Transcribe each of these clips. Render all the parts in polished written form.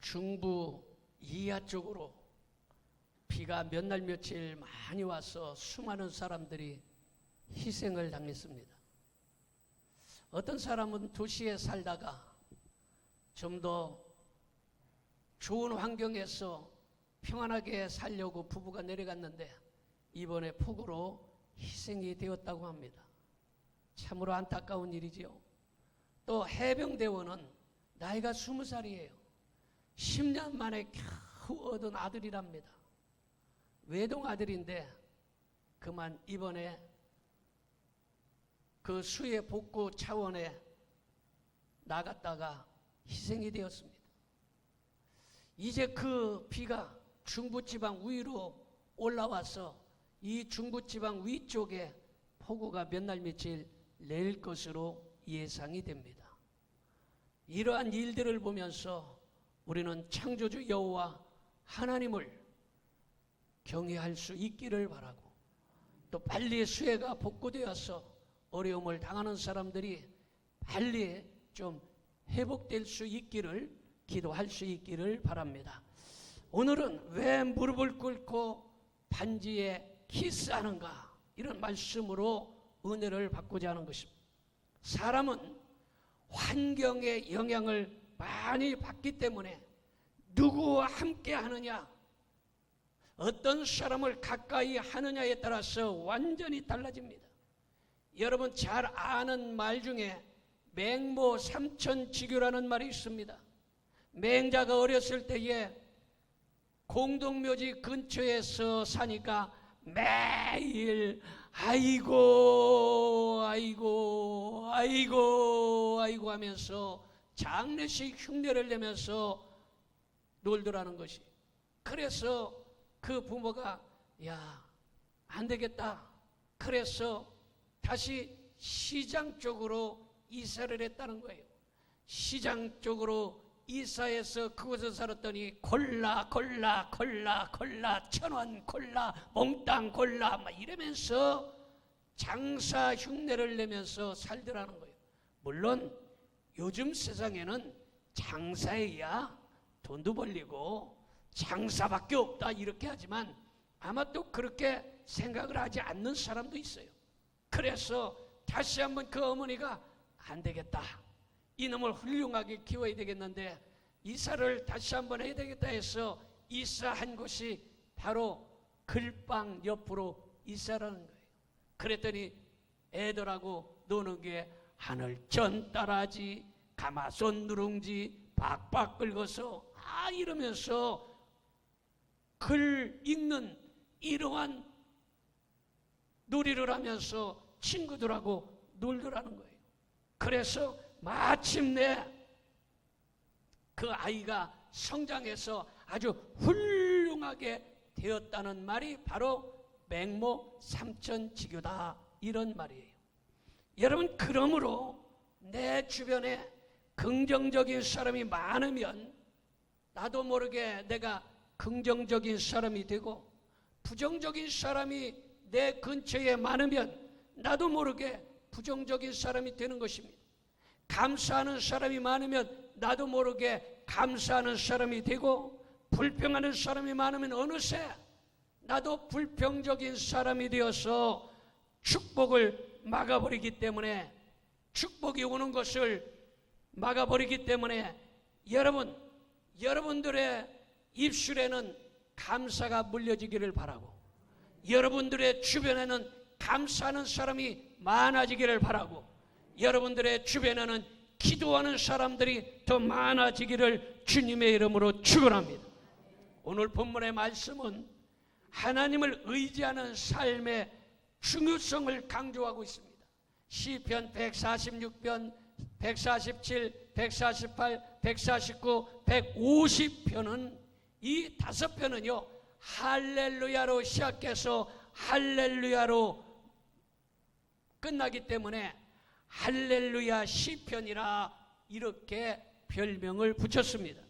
중부 이하 쪽으로 비가 몇 날 며칠 많이 와서 수많은 사람들이 희생을 당했습니다. 어떤 사람은 도시에 살다가 좀 더 좋은 환경에서 평안하게 살려고 부부가 내려갔는데 이번에 폭우로 희생이 되었다고 합니다. 참으로 안타까운 일이지요. 또 해병대원은 나이가 20살이에요. 10년 만에 겨우 얻은 아들이랍니다. 외동 아들인데 그만 이번에 그 수해 복구 차원에 나갔다가 희생이 되었습니다. 이제 그 비가 중부지방 위로 올라와서 이 중부지방 위쪽에 폭우가 몇 날 며칠 내릴 것으로 예상이 됩니다. 이러한 일들을 보면서 우리는 창조주 여호와 하나님을 경외할 수 있기를 바라고, 또 빨리 수해가 복구되어서 어려움을 당하는 사람들이 빨리 좀 회복될 수 있기를 기도할 수 있기를 바랍니다. 오늘은 왜 무릎을 꿇고 반지에 키스하는가, 이런 말씀으로 은혜를 받고자 하는 것입니다. 사람은 환경의 영향을 많이 받기 때문에 누구와 함께 하느냐, 어떤 사람을 가까이 하느냐에 따라서 완전히 달라집니다. 여러분 잘 아는 말 중에 맹모 삼천지교라는 말이 있습니다. 맹자가 어렸을 때에 공동묘지 근처에서 사니까 매일 아이고 아이고 아이고 아이고 하면서 장례식 흉내를 내면서 놀더라는 것이. 그래서 그 부모가 야, 안 되겠다. 그래서 다시 시장 쪽으로 이사를 했다는 거예요. 시장 쪽으로 이사해서 그곳에 살았더니 콜라 1,000원 콜라 몽땅 콜라 막 이러면서 장사 흉내를 내면서 살더라는 거예요. 물론 요즘 세상에는 장사해야 돈도 벌리고 장사밖에 없다 이렇게 하지만 아마 또 그렇게 생각을 하지 않는 사람도 있어요. 그래서 다시 한번 그 어머니가 안 되겠다, 이놈을 훌륭하게 키워야 되겠는데 이사를 다시 한번 해야 되겠다 해서 이사한 곳이 바로 글방 옆으로 이사라는 거예요. 그랬더니 애들하고 노는 게 하늘천 따라지 가마손 누룽지 박박 긁어서 이러면서 글 읽는 이러한 놀이를 하면서 친구들하고 놀더라는 거예요. 그래서 마침내 그 아이가 성장해서 아주 훌륭하게 되었다는 말이 바로 맹모 삼천지교다, 이런 말이에요. 여러분, 그러므로 내 주변에 긍정적인 사람이 많으면 나도 모르게 내가 긍정적인 사람이 되고, 부정적인 사람이 내 근처에 많으면 나도 모르게 부정적인 사람이 되는 것입니다. 감사하는 사람이 많으면 나도 모르게 감사하는 사람이 되고, 불평하는 사람이 많으면 어느새 나도 불평적인 사람이 되어서 축복을 막아버리기 때문에, 축복이 오는 것을 막아버리기 때문에 여러분들의 입술에는 감사가 물려지기를 바라고, 여러분들의 주변에는 감사하는 사람이 많아지기를 바라고, 여러분들의 주변에는 기도하는 사람들이 더 많아지기를 주님의 이름으로 축원합니다. 오늘 본문의 말씀은 하나님을 의지하는 삶의 중요성을 강조하고 있습니다. 시편 146편, 147, 148, 149, 150편은 이 5편은요 할렐루야로 시작해서 할렐루야로 끝나기 때문에 할렐루야 시편이라 이렇게 별명을 붙였습니다.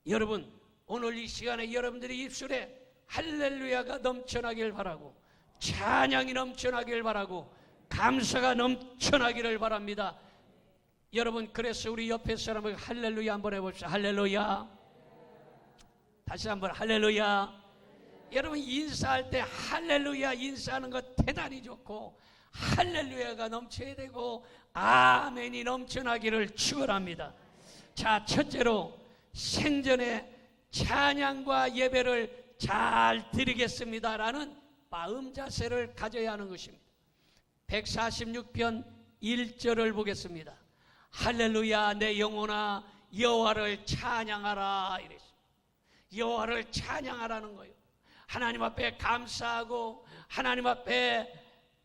여러분, 오늘 이 시간에 여러분들의 입술에 할렐루야가 넘쳐나길 바라고, 찬양이 넘쳐나길 바라고, 감사가 넘쳐나기를 바랍니다. 여러분, 그래서 우리 옆에 사람에게 할렐루야 한번 해봅시다. 할렐루야. 다시 한번 할렐루야. 여러분 인사할 때 할렐루야 인사하는 것 대단히 좋고 할렐루야가 넘쳐야 되고 아멘이 넘쳐나기를 축원합니다. 자, 첫째로 생전에 찬양과 예배를 잘 드리겠습니다라는 마음 자세를 가져야 하는 것입니다. 146편 1절을 보겠습니다. 할렐루야 내 영혼아 여호와를 찬양하라 이랬어요. 여호와를 찬양하라는 거예요. 하나님 앞에 감사하고 하나님 앞에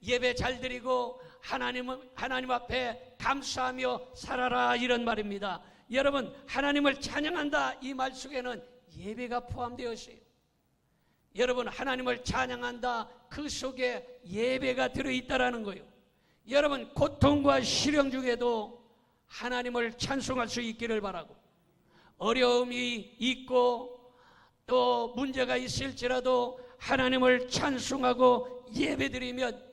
예배 잘 드리고 하나님 앞에 감사하며 살아라 이런 말입니다. 여러분 하나님을 찬양한다 이 말 속에는 예배가 포함되어 있어요. 여러분 하나님을 찬양한다 그 속에 예배가 들어있다라는 거예요. 여러분 고통과 시련 중에도 하나님을 찬송할 수 있기를 바라고 어려움이 있고 또 문제가 있을지라도 하나님을 찬송하고 예배드리면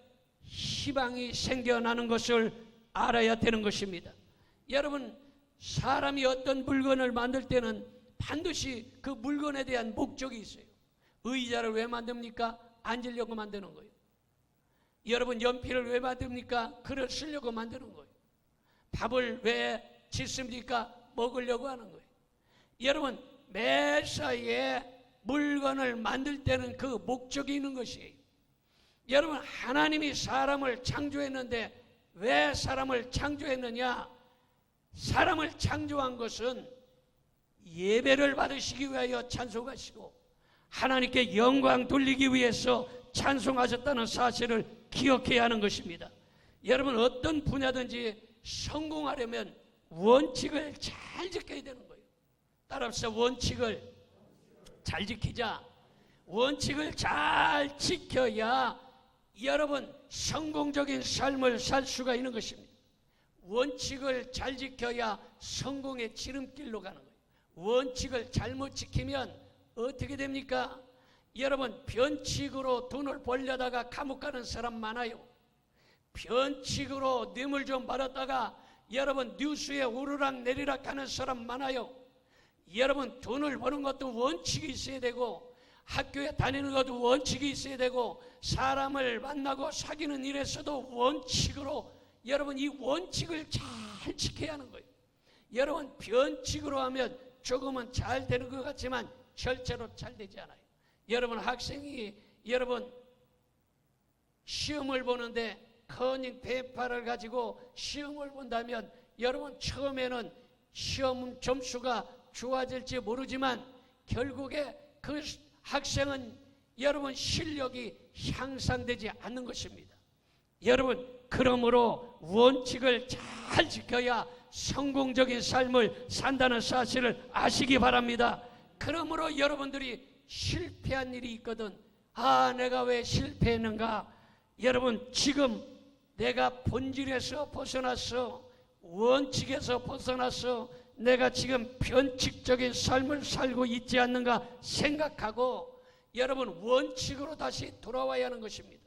희망이 생겨나는 것을 알아야 되는 것입니다. 여러분 사람이 어떤 물건을 만들 때는 반드시 그 물건에 대한 목적이 있어요. 의자를 왜 만듭니까? 앉으려고 만드는 거예요. 여러분 연필을 왜 만듭니까? 글을 쓰려고 만드는 거예요. 밥을 왜 짓습니까? 먹으려고 하는 거예요. 여러분 매사에 물건을 만들 때는 그 목적이 있는 것이에요. 여러분 하나님이 사람을 창조했는데 왜 사람을 창조했느냐? 사람을 창조한 것은 예배를 받으시기 위하여 찬송하시고 하나님께 영광 돌리기 위해서 찬송하셨다는 사실을 기억해야 하는 것입니다. 여러분 어떤 분야든지 성공하려면 원칙을 잘 지켜야 되는 거예요. 따라서 원칙을 잘 지키자. 원칙을 잘 지켜야 여러분 성공적인 삶을 살 수가 있는 것입니다. 원칙을 잘 지켜야 성공의 지름길로 가는 거예요. 원칙을 잘못 지키면 어떻게 됩니까? 여러분 변칙으로 돈을 벌려다가 감옥 가는 사람 많아요. 변칙으로 뇌물 좀 받았다가 여러분 뉴스에 오르락 내리락 하는 사람 많아요. 여러분 돈을 버는 것도 원칙이 있어야 되고 학교에 다니는 것도 원칙이 있어야 되고 사람을 만나고 사귀는 일에서도 원칙으로 여러분 이 원칙을 잘 지켜야 하는 거예요. 여러분 변칙으로 하면 조금은 잘 되는 것 같지만 절대로 잘 되지 않아요. 여러분 학생이 여러분 시험을 보는데 커닝 페이퍼를 가지고 시험을 본다면 여러분 처음에는 시험 점수가 좋아질지 모르지만 결국에 그 학생은 여러분 실력이 향상되지 않는 것입니다. 여러분 그러므로 원칙을 잘 지켜야 성공적인 삶을 산다는 사실을 아시기 바랍니다. 그러므로 여러분들이 실패한 일이 있거든 내가 왜 실패했는가? 여러분 지금 내가 본질에서 벗어났어. 원칙에서 벗어났어. 내가 지금 변칙적인 삶을 살고 있지 않는가 생각하고 여러분 원칙으로 다시 돌아와야 하는 것입니다.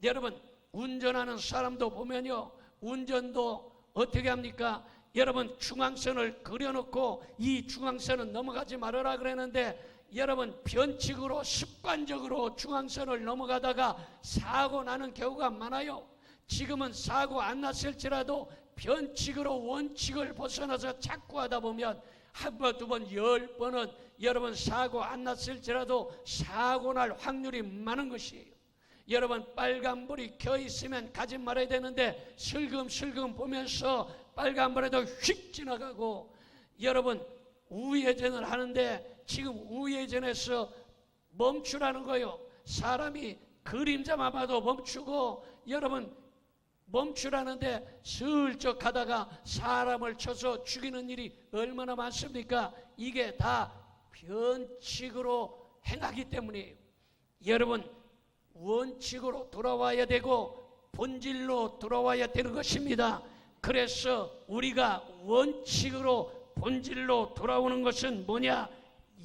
여러분 운전하는 사람도 보면요 운전도 어떻게 합니까? 여러분 중앙선을 그려놓고 이 중앙선은 넘어가지 말아라 그랬는데 여러분 변칙으로 습관적으로 중앙선을 넘어가다가 사고 나는 경우가 많아요. 지금은 사고 안 났을지라도 변칙으로 원칙을 벗어나서 자꾸 하다 보면 한 번, 두 번, 10번은 여러분 사고 안 났을지라도 사고 날 확률이 많은 것이에요. 여러분 빨간불이 켜 있으면 가지 말아야 되는데 슬금슬금 보면서 빨간불에도 휙 지나가고 여러분 우회전을 하는데 지금 우회전에서 멈추라는 거예요. 사람이 그림자만 봐도 멈추고 여러분 멈추라는데 슬쩍 가다가 사람을 쳐서 죽이는 일이 얼마나 많습니까? 이게 다 변칙으로 행하기 때문이에요. 여러분 원칙으로 돌아와야 되고 본질로 돌아와야 되는 것입니다. 그래서 우리가 원칙으로 본질로 돌아오는 것은 뭐냐?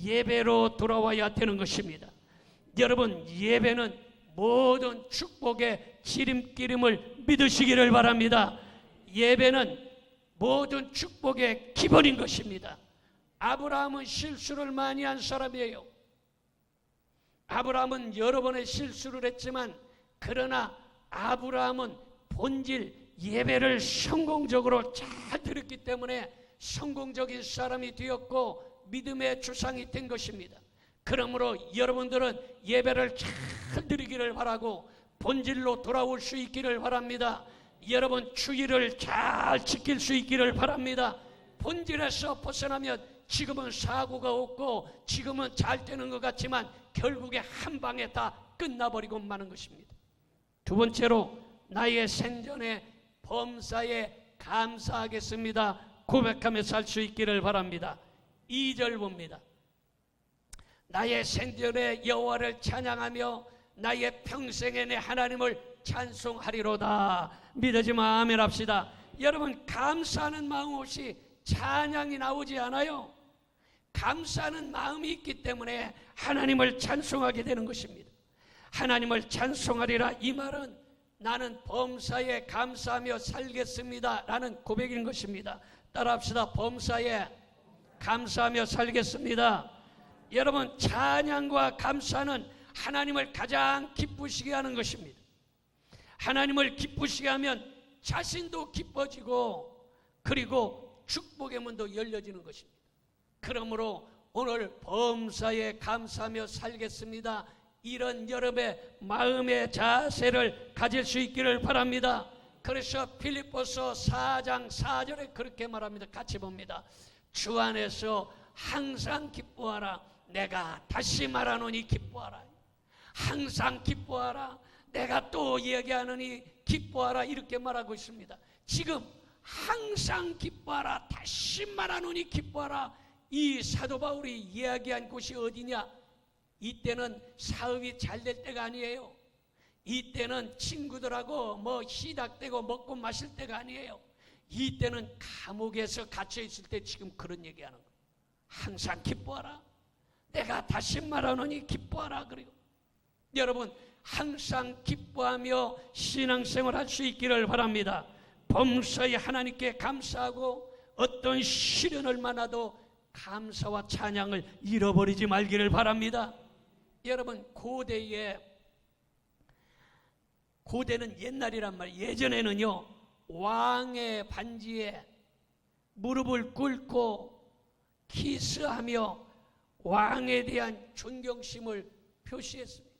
예배로 돌아와야 되는 것입니다. 여러분 예배는 모든 축복의 지름길임을 믿으시기를 바랍니다. 예배는 모든 축복의 기본인 것입니다. 아브라함은 실수를 많이 한 사람이에요. 아브라함은 여러 번의 실수를 했지만 그러나 아브라함은 본질 예배를 성공적으로 잘 드렸기 때문에 성공적인 사람이 되었고 믿음의 주상이 된 것입니다. 그러므로 여러분들은 예배를 잘 드리기를 바라고 본질로 돌아올 수 있기를 바랍니다. 여러분 주의를 잘 지킬 수 있기를 바랍니다. 본질에서 벗어나면 지금은 사고가 없고 지금은 잘 되는 것 같지만 결국에 한 방에 다 끝나버리고 마는 것입니다. 두 번째로 나의 생전의 범사에 감사하겠습니다. 고백하며 살 수 있기를 바랍니다. 2절 봅니다. 나의 생전에 여호와를 찬양하며 나의 평생에 내 하나님을 찬송하리로다. 믿어지면 아멘 합시다. 여러분 감사하는 마음 없이 찬양이 나오지 않아요. 감사하는 마음이 있기 때문에 하나님을 찬송하게 되는 것입니다. 하나님을 찬송하리라 이 말은 나는 범사에 감사하며 살겠습니다 라는 고백인 것입니다. 따라합시다. 범사에 감사하며 살겠습니다. 여러분 찬양과 감사는 하나님을 가장 기쁘시게 하는 것입니다. 하나님을 기쁘시게 하면 자신도 기뻐지고 그리고 축복의 문도 열려지는 것입니다. 그러므로 오늘 범사에 감사하며 살겠습니다. 이런 여러분의 마음의 자세를 가질 수 있기를 바랍니다. 그래서 빌립보서 4장 4절에 그렇게 말합니다. 같이 봅니다. 주 안에서 항상 기뻐하라. 내가 다시 말하노니 기뻐하라. 항상 기뻐하라. 내가 또 이야기하노니 기뻐하라. 이렇게 말하고 있습니다. 지금 항상 기뻐하라. 다시 말하노니 기뻐하라. 이 사도 바울이 이야기한 곳이 어디냐? 이때는 사업이 잘 될 때가 아니에요. 이때는 친구들하고 시닥대고 먹고 마실 때가 아니에요. 이때는 감옥에서 갇혀 있을 때 지금 그런 얘기하는 거예요. 항상 기뻐하라. 내가 다시 말하노니 기뻐하라. 그래요. 여러분 항상 기뻐하며 신앙생활 할 수 있기를 바랍니다. 범사에 하나님께 감사하고 어떤 시련을 만나도 감사와 찬양을 잃어버리지 말기를 바랍니다. 여러분 고대는 옛날이란 말이에요. 예전에는요 왕의 반지에 무릎을 꿇고 키스하며 왕에 대한 존경심을 표시했습니다.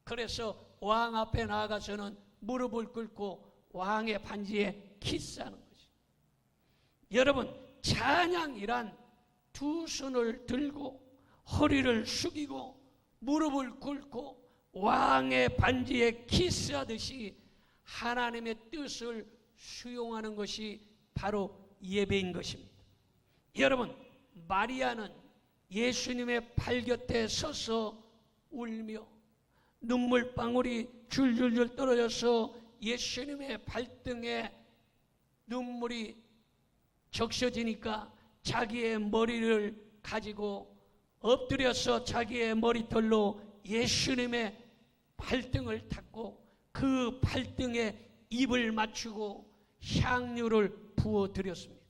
그래서 왕 앞에 나아가서는 무릎을 꿇고 왕의 반지에 키스하는 것이죠. 여러분 찬양이란 두 손을 들고 허리를 숙이고 무릎을 꿇고 왕의 반지에 키스하듯이 하나님의 뜻을 수용하는 것이 바로 예배인 것입니다. 여러분 마리아는 예수님의 발 곁에 서서 울며 눈물방울이 줄줄줄 떨어져서 예수님의 발등에 눈물이 적셔지니까 자기의 머리를 가지고 엎드려서 자기의 머리털로 예수님의 발등을 닦고 그 발등에 입을 맞추고 향유를 부어드렸습니다.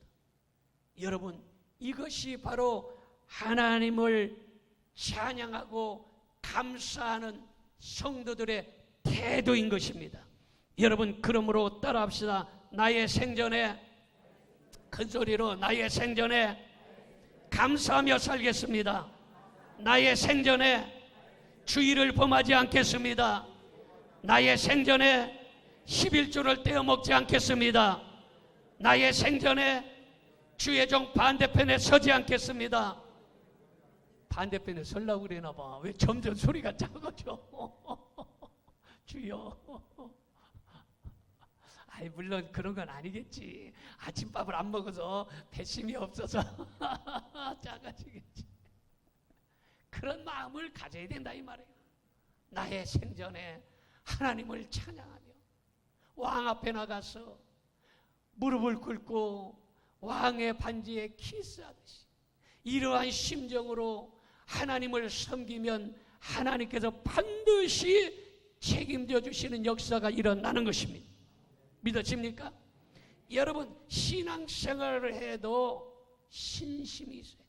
여러분 이것이 바로 하나님을 찬양하고 감사하는 성도들의 태도인 것입니다. 여러분 그러므로 따라합시다. 나의 생전에 큰 소리로 나의 생전에 감사하며 살겠습니다. 나의 생전에 주의를 범하지 않겠습니다. 나의 생전에 11조를 떼어먹지 않겠습니다. 나의 생전에 주의 종 반대편에 서지 않겠습니다. 반대편에 서려고 그러나 봐. 왜 점점 소리가 작아져? 주여. 아이 물론 그런 건 아니겠지. 아침밥을 안 먹어서 배심이 없어서 작아지겠지. 그런 마음을 가져야 된다 이 말이에요. 나의 생전에 하나님을 찬양하며 왕 앞에 나가서 무릎을 꿇고 왕의 반지에 키스하듯이 이러한 심정으로 하나님을 섬기면 하나님께서 반드시 책임져 주시는 역사가 일어나는 것입니다. 믿어집니까? 여러분 신앙생활을 해도 신심이 있어야 돼요.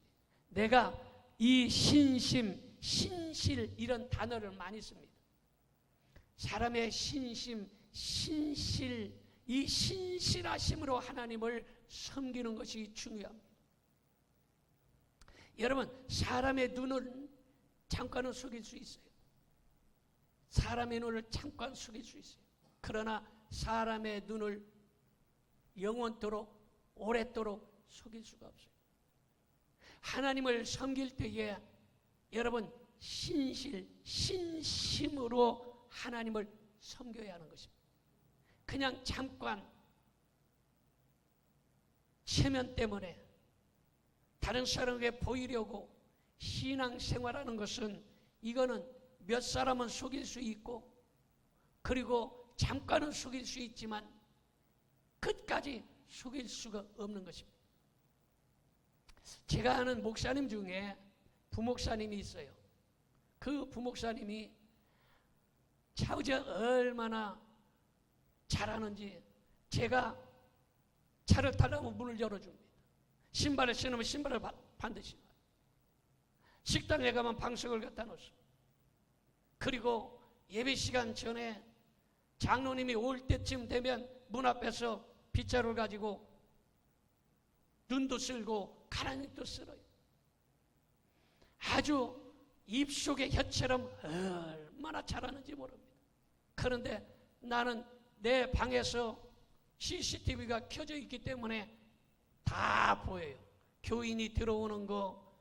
내가 이 신심, 신실 이런 단어를 많이 씁니다. 사람의 신심, 신실, 이 신실하심으로 하나님을 섬기는 것이 중요합니다. 여러분, 사람의 눈은 잠깐은 속일 수 있어요. 사람의 눈을 잠깐 속일 수 있어요. 그러나 사람의 눈을 영원토록 오랫도록 속일 수가 없어요. 하나님을 섬길 때에 여러분 신실, 신심으로 하나님을 섬겨야 하는 것입니다. 그냥 잠깐 체면 때문에 다른 사람에게 보이려고 신앙생활하는 것은 이거는 몇 사람은 속일 수 있고 그리고 잠깐은 속일 수 있지만 끝까지 속일 수가 없는 것입니다. 제가 아는 목사님 중에 부목사님이 있어요. 그 부목사님이 차우제 얼마나 잘하는지 제가 차를 타려면 문을 열어줍니다. 신발을 신으면 신발을 반드시 식당에 가면 방석을 갖다 놓습니다. 그리고 예배 시간 전에 장로님이 올 때쯤 되면 문 앞에서 빗자루를 가지고 눈도 쓸고 가라니도 쓸어요. 아주 입속의 혀처럼 얼마나 잘하는지 모릅니다. 그런데 나는 내 방에서 CCTV가 켜져 있기 때문에 다 보여요. 교인이 들어오는 거,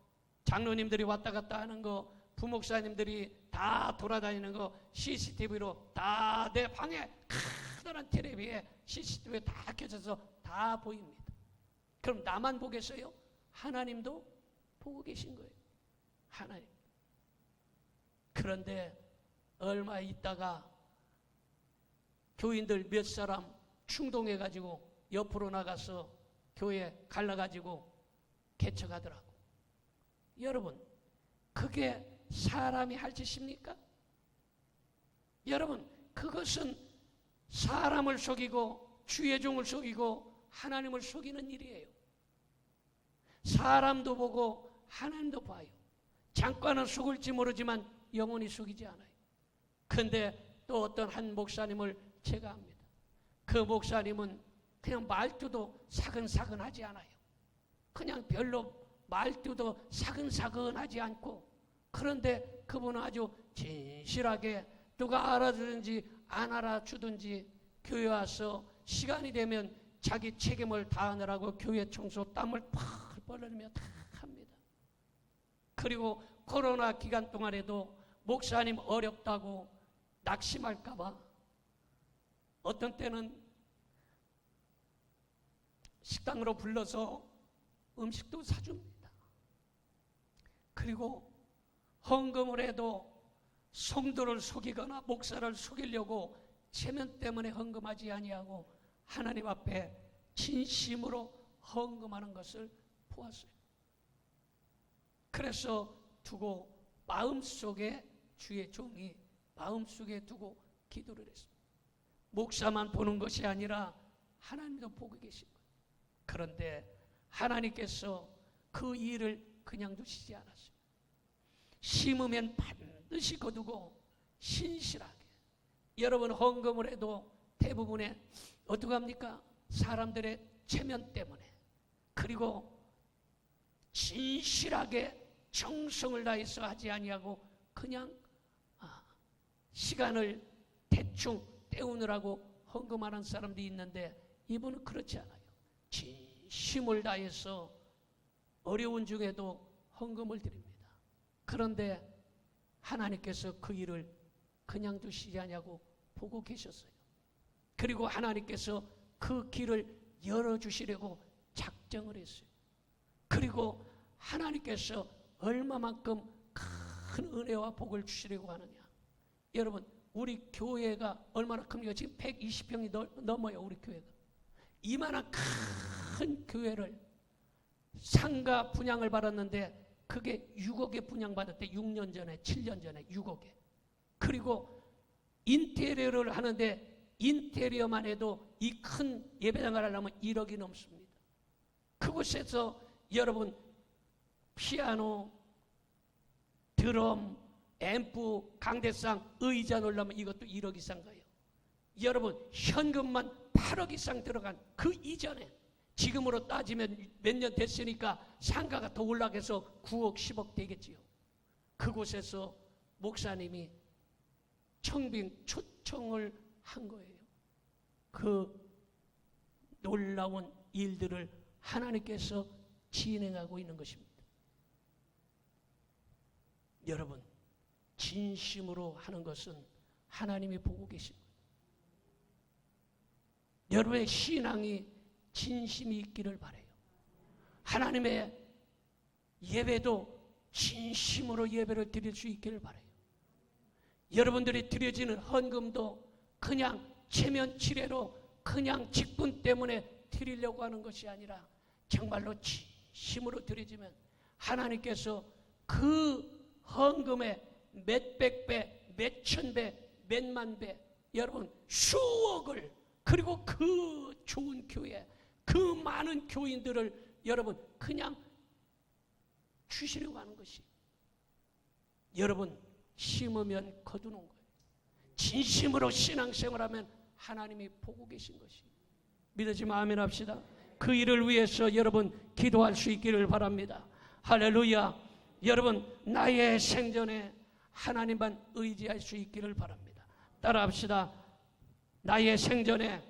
장로님들이 왔다 갔다 하는 거, 부목사님들이 다 돌아다니는 거 CCTV로 다 내 방에 커다란 텔레비에 CCTV에 다 켜져서 다 보입니다. 그럼 나만 보겠어요? 하나님도 보고 계신 거예요. 하나님. 그런데 얼마 있다가 교인들 몇 사람 충동해가지고 옆으로 나가서 교회 갈라가지고 개척하더라고. 여러분, 그게 사람이 할 짓입니까? 여러분, 그것은 사람을 속이고 주의 종을 속이고 하나님을 속이는 일이에요. 사람도 보고 하나님도 봐요. 잠깐은 속을지 모르지만 영원히 속이지 않아요. 그런데 또 어떤 한 목사님을 제가 압니다. 그 목사님은 그냥 말투도 사근사근하지 않아요. 그냥 별로 말투도 사근사근하지 않고, 그런데 그분은 아주 진실하게 누가 알아주든지 안 알아주든지 교회 와서 시간이 되면 자기 책임을 다하느라고 교회 청소 땀을 펄펄 흘리며 다 합니다. 그리고 코로나 기간 동안에도 목사님 어렵다고 낙심할까 봐 어떤 때는 식당으로 불러서 음식도 사줍니다. 그리고 헌금을 해도 성도를 속이거나 목사를 속이려고 체면 때문에 헌금하지 아니하고 하나님 앞에 진심으로 헌금하는 것을 보았어요. 그래서 두고 마음속에 주의 종이 마음속에 두고 기도를 했습니다. 목사만 보는 것이 아니라 하나님도 보고 계신 거예요. 그런데 하나님께서 그 일을 그냥 두시지 않았어요. 심으면 반드시 거두고 신실하게. 여러분, 헌금을 해도 대부분의 어떻게 합니까? 사람들의 체면 때문에, 그리고 진실하게 정성을 다해서 하지 아니하고 그냥 시간을 대충 때우느라고 헌금하는 사람들이 있는데 이분은 그렇지 않아요. 진심을 다해서 어려운 중에도 헌금을 드립니다. 그런데 하나님께서 그 일을 그냥 두시지 않냐고 보고 계셨어요. 그리고 하나님께서 그 길을 열어주시려고 작정을 했어요. 그리고 하나님께서 얼마만큼 큰 은혜와 복을 주시려고 하느냐. 여러분, 우리 교회가 얼마나 큽니까? 지금 120평이 넘어요. 우리 교회가. 이만한 큰 교회를 상가 분양을 받았는데 그게 6억에 분양받았대. 6년 전에, 7년 전에 6억에. 그리고 인테리어를 하는데 인테리어만 해도 이 큰 예배당을 하려면 1억이 넘습니다. 그곳에서 여러분 피아노, 드럼, 앰프, 강대상, 의자 놓으려면 이것도 1억 이상 가요. 여러분 현금만 8억 이상 들어간 그 이전에 지금으로 따지면 몇 년 됐으니까 상가가 더 올라가서 9억 10억 되겠지요. 그곳에서 목사님이 청빙 초청을 한 거예요. 그 놀라운 일들을 하나님께서 진행하고 있는 것입니다. 여러분 진심으로 하는 것은 하나님이 보고 계십니다. 여러분의 신앙이 진심이 있기를 바라요. 하나님의 예배도 진심으로 예배를 드릴 수 있기를 바라요. 여러분들이 드려지는 헌금도 그냥 체면 치레로 그냥 직분 때문에 드리려고 하는 것이 아니라 정말로 진심으로 드려지면 하나님께서 그 헌금의 몇백 배, 몇천 배, 몇만 배, 여러분 수억을, 그리고 그 좋은 교회, 그 많은 교인들을 여러분 그냥 주시려고 하는 것이, 여러분 심으면 거두는 거예요. 진심으로 신앙생활하면 하나님이 보고 계신 것이, 믿으시면 아멘 합시다. 그 일을 위해서 여러분 기도할 수 있기를 바랍니다. 할렐루야. 여러분 나의 생전에 하나님만 의지할 수 있기를 바랍니다. 따라합시다. 나의 생전에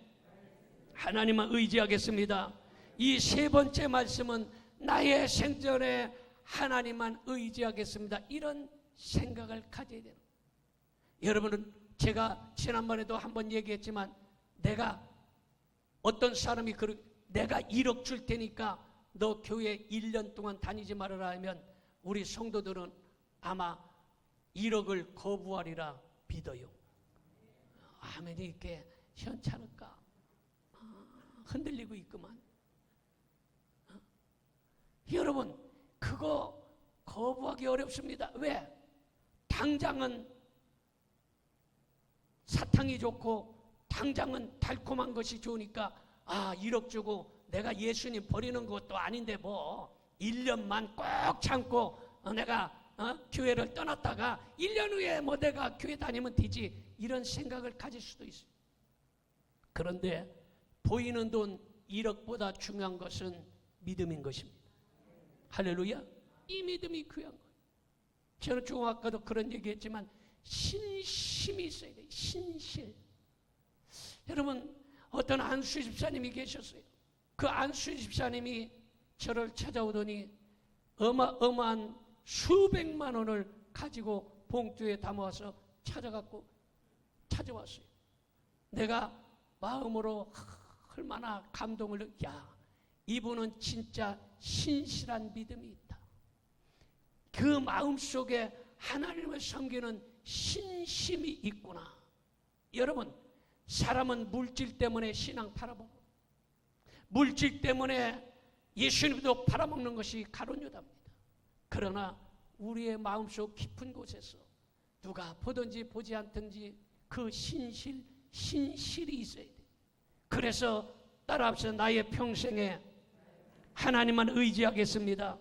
하나님만 의지하겠습니다. 이 세 번째 말씀은 나의 생전에 하나님만 의지하겠습니다. 이런 생각을 가져야 돼요. 여러분은 제가 지난번에도 한번 얘기했지만, 내가 어떤 사람이 내가 1억 줄 테니까 너 교회 1년 동안 다니지 말아라 하면 우리 성도들은 아마 1억을 거부하리라 믿어요. 아멘이 이렇게 현찮을까? 흔들리고 있구만. 여러분 그거 거부하기 어렵습니다. 왜? 당장은 사탕이 좋고 당장은 달콤한 것이 좋으니까 1억 주고 내가 예수님 버리는 것도 아닌데 뭐 1년만 꼭 참고 내가 교회를 떠났다가 1년 후에 뭐 내가 교회 다니면 되지, 이런 생각을 가질 수도 있어요. 그런데 보이는 돈 1억보다 중요한 것은 믿음인 것입니다. 할렐루야. 이 믿음이 귀한 거예요. 저는 조금 아까도 그런 얘기했지만 신심이 있어야 돼요. 신실. 여러분 어떤 안수 집사님이 계셨어요. 그 안수 집사님이 저를 찾아오더니 어마어마한 수백만 원을 가지고 봉투에 담아와서 찾아왔어요. 내가 마음으로 얼마나 감동을, 이분은 진짜 신실한 믿음이 있다. 그 마음속에 하나님을 섬기는 신심이 있구나. 여러분 사람은 물질 때문에 신앙 팔아먹고 물질 때문에 예수님도 팔아먹는 것이 가론유다입니다. 그러나 우리의 마음속 깊은 곳에서 누가 보든지 보지 않든지 그 신실이 있어야 돼. 그래서 따라합시다. 나의 평생에 하나님만 의지하겠습니다.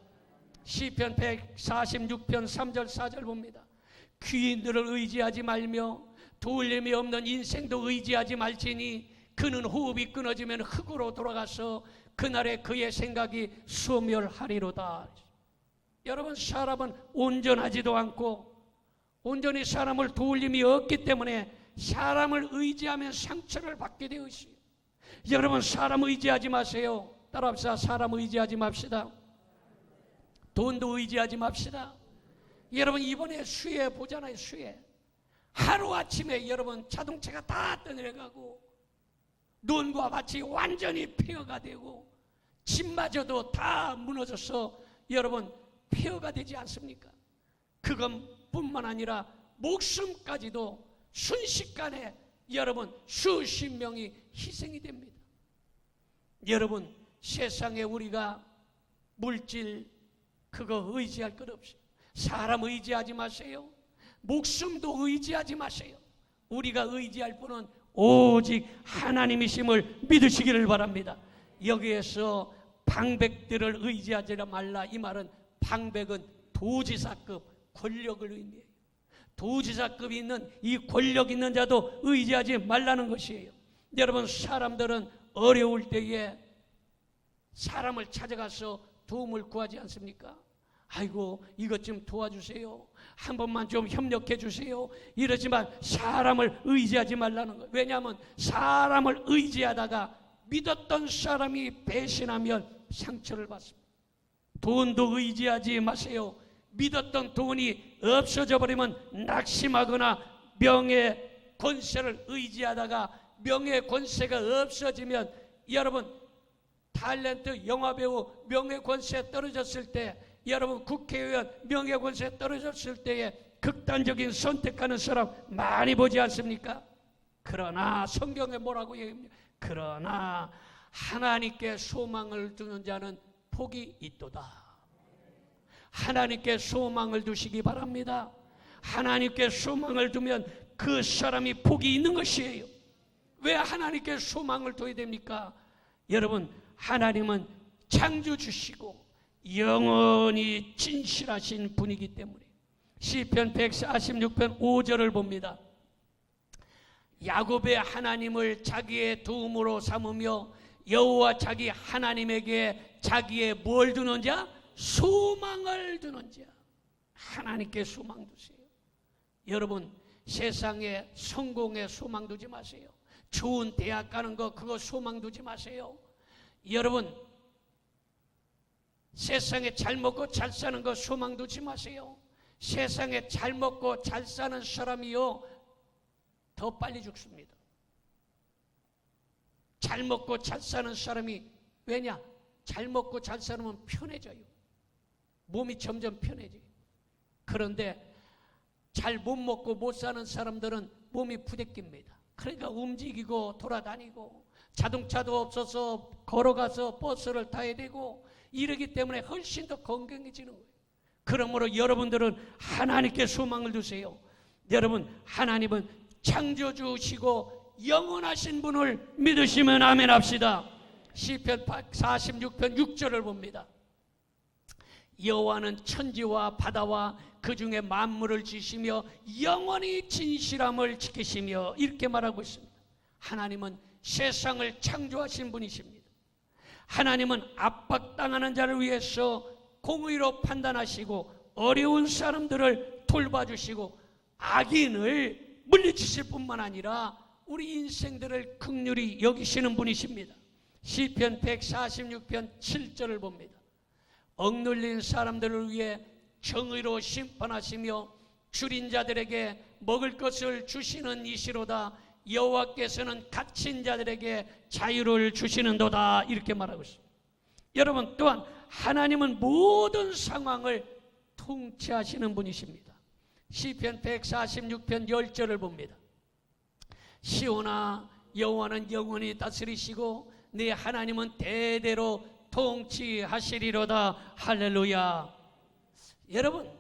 시편 146편 3절 4절 봅니다. 귀인들을 의지하지 말며 도울림이 없는 인생도 의지하지 말지니 그는 호흡이 끊어지면 흙으로 돌아가서 그날에 그의 생각이 소멸하리로다. 여러분 사람은 온전하지도 않고 온전히 사람을 도울 힘이 없기 때문에 사람을 의지하면 상처를 받게 되어 있어요. 여러분 사람 의지하지 마세요. 따라합시다. 사람 의지하지 맙시다. 돈도 의지하지 맙시다. 여러분 이번에 수해 보잖아요. 수해 하루아침에 여러분 자동차가 다 떠내려가고 논과 밭이 완전히 폐허가 되고 집마저도 다 무너져서 여러분 폐허가 되지 않습니까? 그것뿐만 아니라 목숨까지도 순식간에 여러분 수십 명이 희생이 됩니다. 여러분 세상에 우리가 물질 그거 의지할 것 없어요. 사람 의지하지 마세요. 목숨도 의지하지 마세요. 우리가 의지할 분은 오직 하나님이심을 믿으시기를 바랍니다. 여기에서 방백들을 의지하지 말라, 이 말은 방백은 도지사급 권력을 의미해요. 도지사급이 있는 이 권력 있는 자도 의지하지 말라는 것이에요. 여러분, 사람들은 어려울 때에 사람을 찾아가서 도움을 구하지 않습니까? 아이고, 이것 좀 도와주세요, 한 번만 좀 협력해 주세요, 이러지만 사람을 의지하지 말라는 거예요. 왜냐하면 사람을 의지하다가 믿었던 사람이 배신하면 상처를 받습니다. 돈도 의지하지 마세요. 믿었던 돈이 없어져 버리면 낙심하거나 명예 권세를 의지하다가 명예 권세가 없어지면, 여러분, 탤런트 영화배우 명예 권세 떨어졌을 때, 여러분 국회의원 명예 권세 떨어졌을 때에 극단적인 선택하는 사람 많이 보지 않습니까? 그러나 성경에 뭐라고 얘기합니까? 그러나 하나님께 소망을 두는 자는 복이 있도다. 하나님께 소망을 두시기 바랍니다. 하나님께 소망을 두면 그 사람이 복이 있는 것이에요. 왜 하나님께 소망을 둬야 됩니까? 여러분, 하나님은 창조주시고 영원히 진실하신 분이기 때문에 시편 146편 5절을 봅니다. 야곱의 하나님을 자기의 도움으로 삼으며 여호와 자기 하나님에게 자기의 뭘 두는 자? 소망을 두는 자. 하나님께 소망 두세요. 여러분, 세상에 성공에 소망 두지 마세요. 좋은 대학 가는 거 그거 소망 두지 마세요. 여러분, 세상에 잘 먹고 잘 사는 거 소망 두지 마세요. 세상에 잘 먹고 잘 사는 사람이요 더 빨리 죽습니다. 잘 먹고 잘 사는 사람이, 왜냐? 잘 먹고 잘 사는 편해져요. 몸이 점점 편해져요. 그런데 잘 못 먹고 못 사는 사람들은 몸이 부대낍니다. 그러니까 움직이고 돌아다니고 자동차도 없어서 걸어가서 버스를 타야 되고 이러기 때문에 훨씬 더 건강해지는 거예요. 그러므로 여러분들은 하나님께 소망을 두세요. 여러분, 하나님은 창조주시고 영원하신 분을 믿으시면 아멘 합시다. 시편 46편 6절을 봅니다. 여호와는 천지와 바다와 그 중에 만물을 지시며 영원히 진실함을 지키시며, 이렇게 말하고 있습니다. 하나님은 세상을 창조하신 분이십니다. 하나님은 압박당하는 자를 위해서 공의로 판단하시고 어려운 사람들을 돌봐주시고 악인을 물리치실 뿐만 아니라 우리 인생들을 긍휼히 여기시는 분이십니다. 시편 146편 7절을 봅니다. 억눌린 사람들을 위해 정의로 심판하시며 줄인 자들에게 먹을 것을 주시는 이시로다. 여호와께서는 갇힌 자들에게 자유를 주시는도다. 이렇게 말하고 있습니다. 여러분, 또한 하나님은 모든 상황을 통치하시는 분이십니다. 시편 146편 10절을 봅니다. 시온아, 여호와는 영원히 다스리시고 네 하나님은 대대로 통치하시리로다. 할렐루야. 여러분,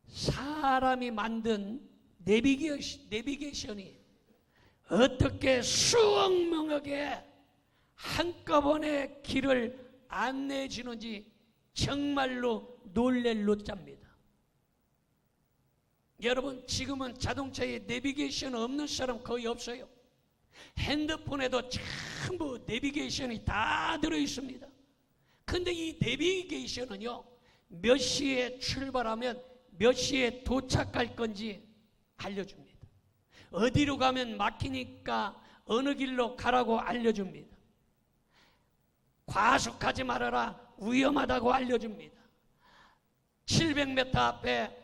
사람이 만든 내비게이션이 어떻게 수억 명에게 한꺼번에 길을 안내해 주는지 정말로 놀랄 노자입니다. 여러분, 지금은 자동차에 내비게이션 없는 사람 거의 없어요. 핸드폰에도 전부 내비게이션이 다 들어있습니다. 근데 이 내비게이션은요, 몇 시에 출발하면 몇 시에 도착할 건지 알려줍니다. 어디로 가면 막히니까 어느 길로 가라고 알려줍니다. 과속하지 말아라, 위험하다고 알려줍니다. 700m 앞에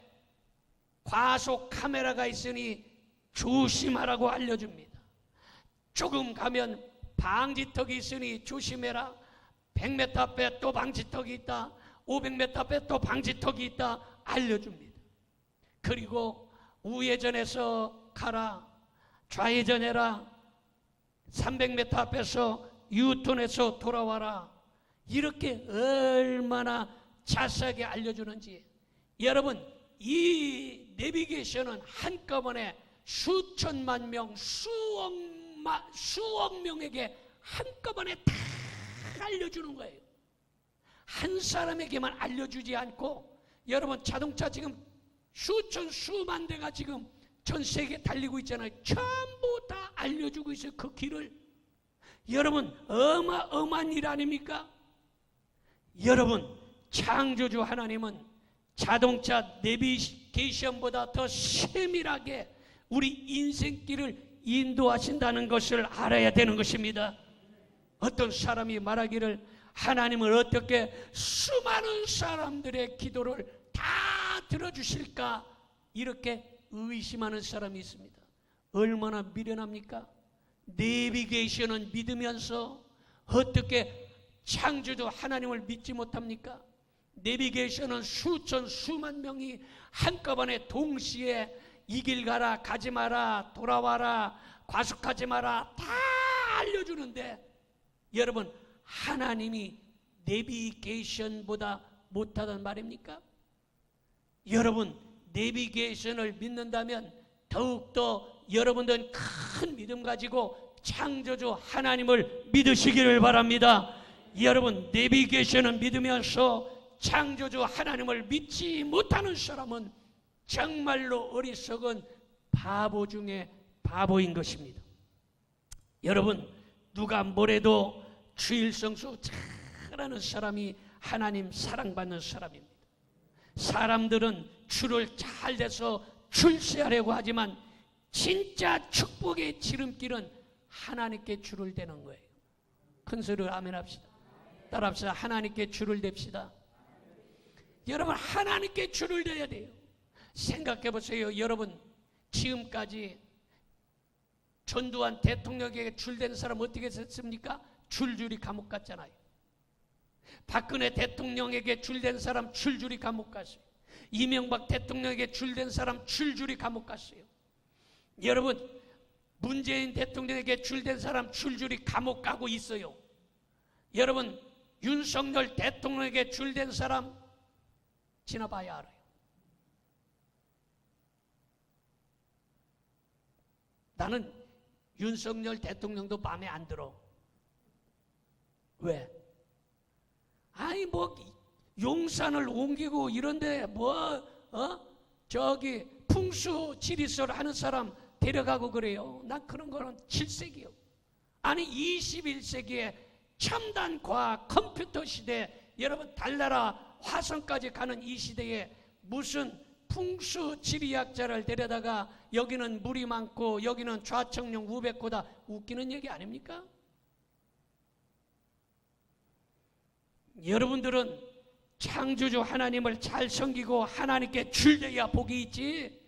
과속 카메라가 있으니 조심하라고 알려줍니다. 조금 가면 방지턱이 있으니 조심해라. 100m 앞에 또 방지턱이 있다. 500m 앞에 또 방지턱이 있다. 알려줍니다. 그리고 우회전해서 가라. 좌회전해라. 300m 앞에서 유턴해서 돌아와라. 이렇게 얼마나 자세하게 알려주는지. 여러분, 이 내비게이션은 한꺼번에 수천만 명, 수억 명에게 한꺼번에 다 알려주는 거예요. 한 사람에게만 알려주지 않고, 여러분 자동차 지금 수천 수만 대가 지금 전 세계에 달리고 있잖아요. 전부 다 알려주고 있어요. 그 길을. 여러분 어마어마한 일 아닙니까? 여러분 창조주 하나님은 자동차 내비게이션보다 더 세밀하게 우리 인생길을 인도하신다는 것을 알아야 되는 것입니다. 어떤 사람이 말하기를 하나님은 어떻게 수많은 사람들의 기도를 다 들어주실까, 이렇게 의심하는 사람이 있습니다. 얼마나 미련합니까? 내비게이션은 믿으면서 어떻게 창조주 하나님을 믿지 못합니까? 내비게이션은 수천 수만 명이 한꺼번에 동시에 이 길 가라, 가지 마라, 돌아와라, 과속하지 마라 다 알려주는데, 여러분 하나님이 내비게이션보다 못하단 말입니까? 여러분 내비게이션을 믿는다면 더욱더 여러분들은 큰 믿음 가지고 창조주 하나님을 믿으시기를 바랍니다. 여러분 내비게이션을 믿으면서 창조주 하나님을 믿지 못하는 사람은 정말로 어리석은 바보 중에 바보인 것입니다. 여러분 누가 뭐래도 주일 성수 잘하는 사람이 하나님 사랑받는 사람입니다. 사람들은 줄을 잘 대서 출세하려고 하지만 진짜 축복의 지름길은 하나님께 줄을 대는 거예요. 큰 소리로 아멘 합시다. 따라합시다. 하나님께 줄을 댑시다. 여러분 하나님께 줄을 대야 돼요. 생각해 보세요. 여러분 지금까지 전두환 대통령에게 줄댄 사람 어떻게 했습니까? 줄줄이 감옥 갔잖아요. 박근혜 대통령에게 줄댄 사람 줄줄이 감옥 갔어요. 이명박 대통령에게 줄댄 사람 줄줄이 감옥 갔어요. 여러분 문재인 대통령에게 줄댄 사람 줄줄이 감옥 가고 있어요. 여러분 윤석열 대통령에게 줄댄 사람 지나봐야 알아요. 나는 윤석열 대통령도 마음에 안 들어. 왜? 아니 뭐 용산을 옮기고 이런데 저기 풍수 지리설 하는 사람 데려가고 그래요. 난 그런 거는 7세기요. 아니 21세기에 첨단 과학 컴퓨터 시대, 여러분 달나라 화성까지 가는 이 시대에 무슨 풍수 지리학자를 데려다가 여기는 물이 많고 여기는 좌청룡 우백호다, 웃기는 얘기 아닙니까? 여러분들은 창조주 하나님을 잘 섬기고 하나님께 줄대야 복이 있지,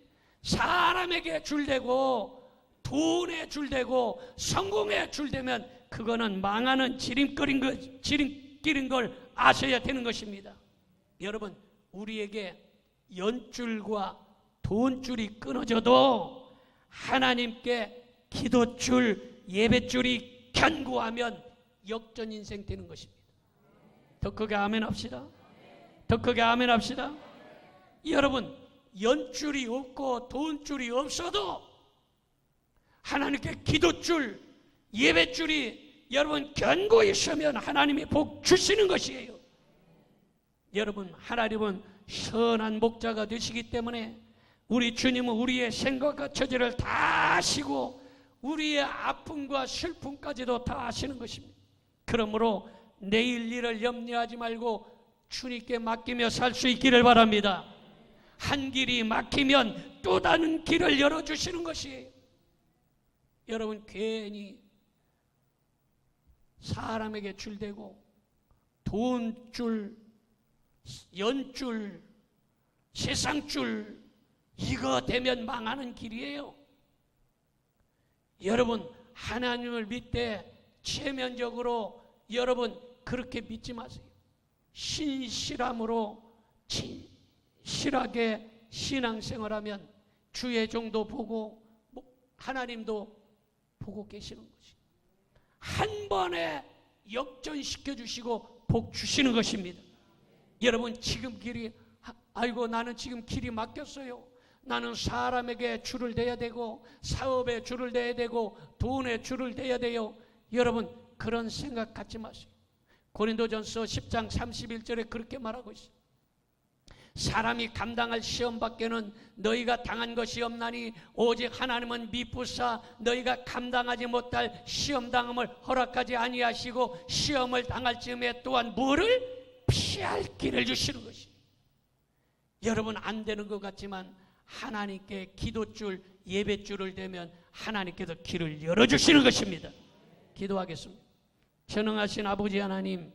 사람에게 줄대고 돈에 줄대고 성공에 줄대면 그거는 망하는 지름길인 걸 아셔야 되는 것입니다. 여러분 우리에게 연줄과 돈줄이 끊어져도 하나님께 기도줄, 예배줄이 견고하면 역전 인생 되는 것입니다. 더 크게 아멘 합시다. 더 크게 아멘 합시다. 여러분 연줄이 없고 돈줄이 없어도 하나님께 기도줄, 예배줄이 여러분 견고히 서면 하나님이 복 주시는 것이에요. 여러분 하나님은 선한 목자가 되시기 때문에 우리 주님은 우리의 생각과 처지를 다 아시고 우리의 아픔과 슬픔까지도 다 아시는 것입니다. 그러므로 내일 일을 염려하지 말고 주님께 맡기며 살 수 있기를 바랍니다. 한 길이 막히면 또 다른 길을 열어주시는 것이에요. 여러분 괜히 사람에게 줄대고 돈줄, 연줄, 세상줄 이거 되면 망하는 길이에요. 여러분 하나님을 믿되 체면적으로 여러분 그렇게 믿지 마세요. 신실함으로 진실하게 신앙생활하면 주의 종도 보고 하나님도 보고 계시는 것이 한 번에 역전시켜 주시고 복 주시는 것입니다. 여러분 지금 길이 아이고 나는 지금 길이 막혔어요. 나는 사람에게 줄을 대야 되고 사업에 줄을 대야 되고 돈에 줄을 대야 돼요. 여러분 그런 생각 갖지 마세요. 고린도전서 10장 31절에 그렇게 말하고 있어요. 사람이 감당할 시험 밖에는 너희가 당한 것이 없나니 오직 하나님은 미쁘사 너희가 감당하지 못할 시험 당함을 허락하지 아니하시고 시험을 당할 즈음에 또한 뭐를 피할 길을 주시는 것이에요. 여러분, 안 되는 것 같지만 하나님께 기도줄, 예배줄을 대면 하나님께서 길을 열어주시는 것입니다. 기도하겠습니다. 전능하신 아버지 하나님,